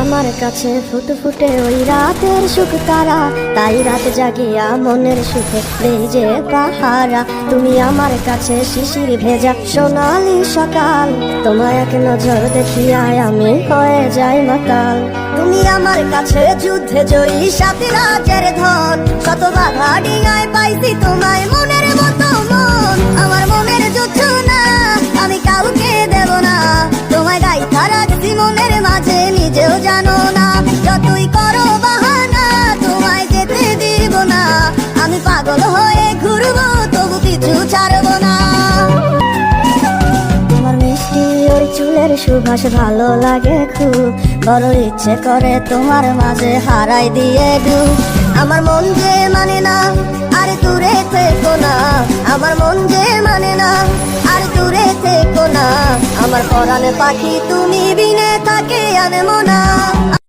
আমার কাছে ফুটফুটে ওই রাতের সুখ তারা, তাই রাত জাগিয়া মনের সুখে দেই যে পাহারা। তুমি আমার কাছে শিশির ভেজা সোনালি সকাল, তোমায় এক নজর দেখিয়ায় আমি হয়ে যাই মাতাল। তুমি আমার কাছে যুদ্ধে জয়ী সাথী রাজের ধন, শত বাধা ডিঙায় পাইছি তোমায় মনের মতো মন। আমার মনের যুদ্ধ না আমি কাউকে দেব না, তোমায় গাইথা রাখছি মনের মাঝে নিজেও জানো না। যতই করো বাহানা তোমায় যেতে দিব না, আমি পাগল হয়ে ঘুরবো তবু কিছু ছাড়বো না। তোমার মিষ্টি ওই চুলের সুবাস ভালো লাগে খুব, বড় ইচ্ছে করে তোমার মাঝে হারাই দিয়ে ডুব। আমার মন যে মানে না আর দূরে থেকো না, আমার মন যে মানে না আর দূরে থেকো না। আমার পরাণে পাখি তুমি বিনে থাকে আনমো না।